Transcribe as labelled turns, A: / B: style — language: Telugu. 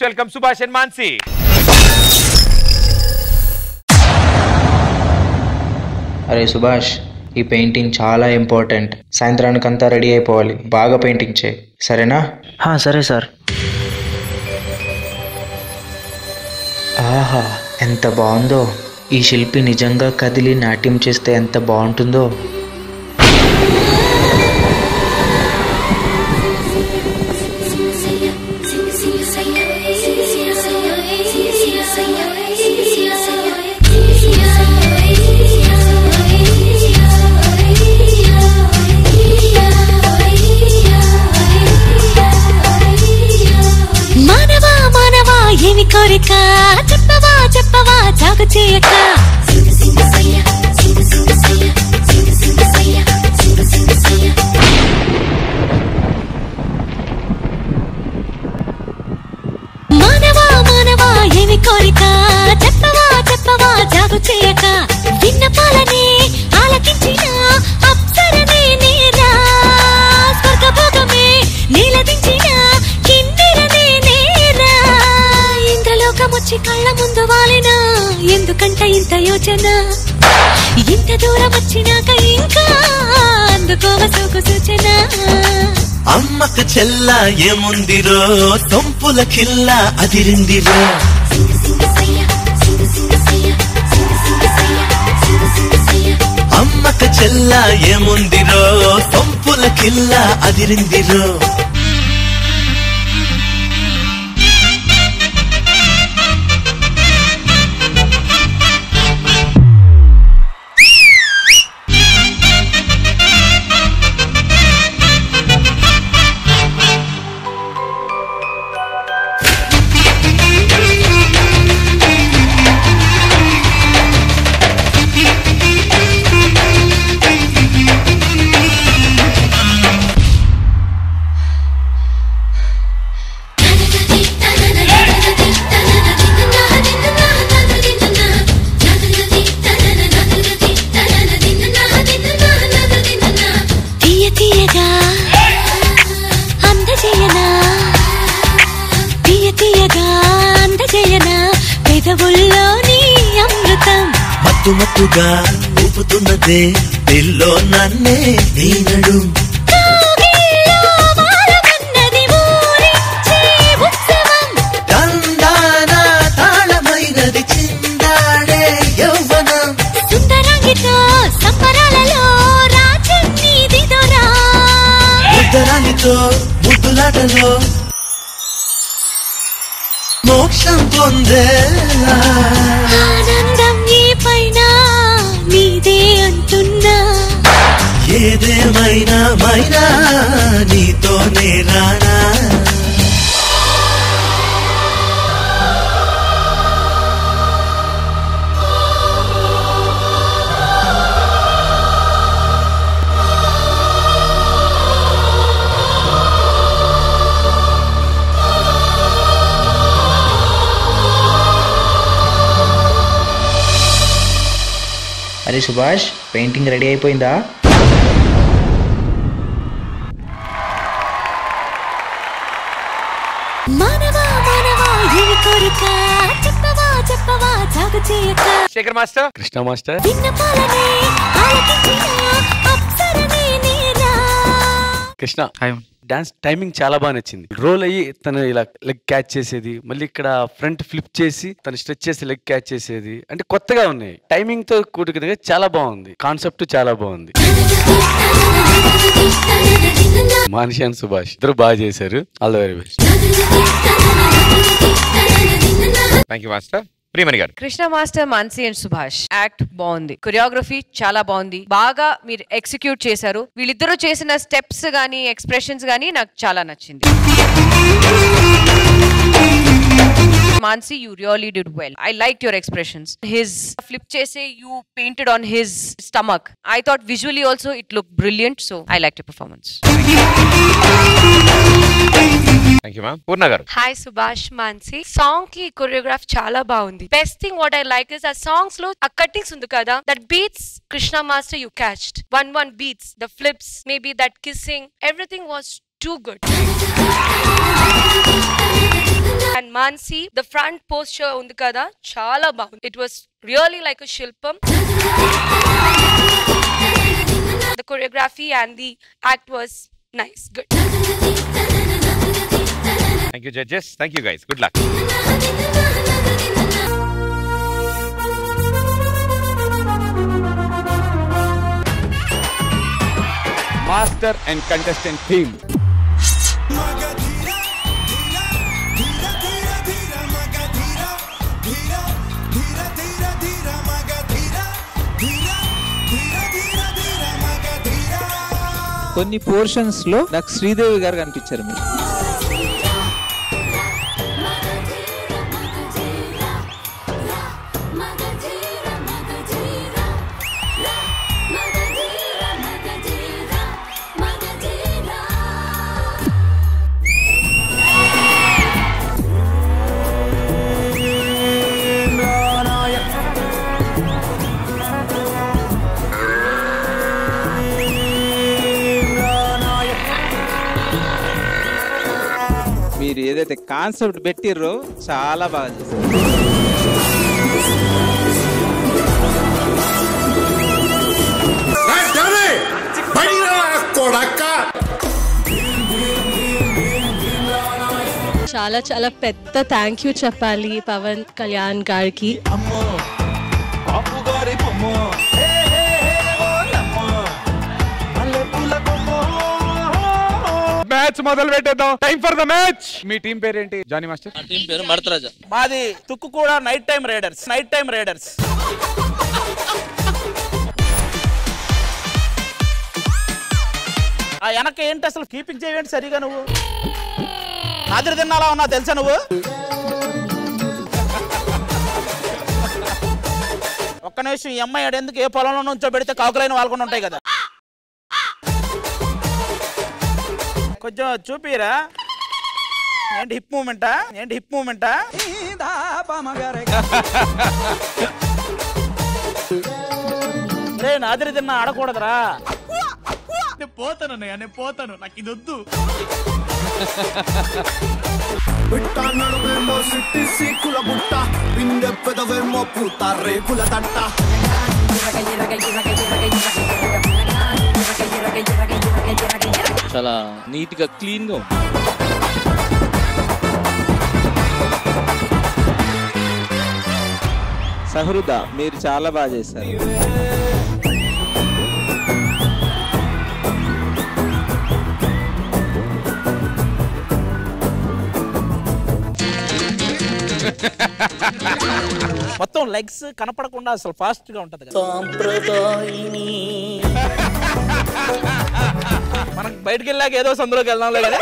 A: Let's welcome Subhash and Mansi.
B: అరే సుభాష్, ఈ పెయింటింగ్ చాలా ఇంపార్టెంట్. సాయంత్రానికి అంతా రెడీ అయిపోవాలి. బాగా పెయింటింగ్ చేయి, సరేనా?
C: సరే సార్.
B: ఆహా, ఎంత బాగుందో! ఈ శిల్పి నిజంగా కదిలి నాట్యం చేస్తే ఎంత బాగుంటుందో.
D: ఏమి కోరిక చెప్పవా చెప్పవా జాగు చేయక మానవా మానవా ఏమి కోరిక చెప్పవా చెప్పవా జాగు చేయక విన్నపాలనే ఆలకించిన అప్సరనే నేరా స్వర్గభోగమే నీలదించిన కిన్నెరనే నేరా ఇంద్రలోకమొచ్చి కళ్ళ ముందు వాలినా ఎందుకంట ఇంత యోచన ఇంత దూరం వచ్చినాక ఇంకా అందుకోవ సోకు సూచన
E: అమ్మకు చెల్ల ఏముందిరో తొంపుల కిల్ల అదిరిందిరో అమ్మకు చెల్ల ఏముందిరో తొంపుల కిల్ల అదిరిందిరో మత్తు మత్తుగా ఊపుతున్నదే పిల్లో నన్నే నీనడు తందాన తాళమైనది చిందాడే యౌవనం
D: సుందరంగితో సంబరాలలో రాజన్నీది దొరా
E: ముద్దరానితో ముద్దులాటలో మోక్షం పొందేలా
D: ఆనందం ఈ పైన నీదే అంటున్నా
E: ఏదేమైనా మైనా నీతోనే రానా
B: అరే సుభాష్, పెయింటింగ్ రెడీ అయిపోయిందా?
D: మానవా మానవా ఏమి కోరిక చెప్పవా చెప్పవా జాగు చేయక
A: Shekhar Master. Krishna Master.
D: విన్నపాలనే ఆలకించిన అప్సరనే నేరా
F: కృష్ణ డాన్స్ టైమింగ్ చాలా బాగా నచ్చింది. రోల్ అయ్యి తను ఇలా లెగ్ క్యాచ్ చేసేది, మళ్ళీ ఇక్కడ ఫ్రంట్ ఫ్లిప్ చేసి తను స్ట్రెచ్ చేసి లెగ్ క్యాచ్ చేసేది, అంటే కొత్తగా ఉన్నాయి. టైమింగ్ తో కూడుకునే చాలా బాగుంది. కాన్సెప్ట్ చాలా బాగుంది. మానిషి అండ్ సుభాష్ ఇద్దరు బాగా చేశారు. All the very best.
A: Thank you, Master. Priyamani గారు.
G: Krishna master, Mansi and Subhash act బాగుంది. కొరియోగ్రఫీ చాలా బాగుంది. బాగా మీరు ఎగ్జిక్యూట్ చేశారు. వీళ్ళిద్దరూ చేసిన స్టెప్స్ గానీ ఎక్స్ప్రెషన్స్ గానీ నాకు చాలా నచ్చింది. Mansi, you really did well. I liked your expressions. His flip chase, you painted on his stomach. I thought visually also it looked brilliant. So I liked your performance.
A: Thank you, ma'am. Purna garu.
H: Hi Subhash, Mansi. Song ki choreograph chala baagundi. Best thing what I like is a songs lo a cuttings undi kada. That beats Krishna Master you catched. One beats, the flips, maybe that kissing, everything was too good. And Mansi the front posture ఉంది కదా చాలా బాగుంది. It was really like a శిల్పం. The choreography and the act was nice, good.
A: Thank you, judges. Thank you, guys. Good luck.
C: Master and contestant team.
I: కొన్ని పోర్షన్స్ లో నాకు శ్రీదేవి గారు కనిపించారు మీరు. మీరు ఏదైతే కాన్సెప్ట్ పెట్టిర్రో చాలా బాగా చేశారు.
J: చాలా చాలా పెద్ద థ్యాంక్ యూ చెప్పాలి పవన్ కళ్యాణ్ గారికి.
C: మ్యాచ్ మొదలు పెట్టేద్దాం. Time for the match. మీ టీం పేరేంటి? జానీ మాస్టర్.
K: టీం పేరు మడతరాజ. మాది తుక్కు కూడా night time riders. Night time riders. ఆ వెనక ఏంటి అసలు కీపింగ్ చేయండి సరిగా. నువ్వు నాదిరి తిన్నాలా ఉన్నా తెలుసా నువ్వు? ఒక్క నిమిషం. ఈ అమ్మాయి ఎందుకు ఏ పొలంలో నుంచో పెడితే కాకులైన వాళ్ళకుండా ఉంటాయి కదా. కొంచెం చూపిరా. ఏంటి హిప్ మూమెంటా? ఏంటి హిప్ మూమెంటా? రే నాదిరి తిన్నా ఆడకూడదురా. నేను పోతాను, నేను పోతాను, నాకు ఇది వద్దు. చాలా నీట్ గా క్లీన్ గా
I: సహృద మీరు చాలా బాగా చేశారు.
K: మొత్తం లెగ్స్ కనపడకుండా అసలు ఫాస్ట్ గా ఉంటది కదా. మనకు బయటకు వెళ్ళాక ఏదో సందులోకి వెళ్దాంలే కదా.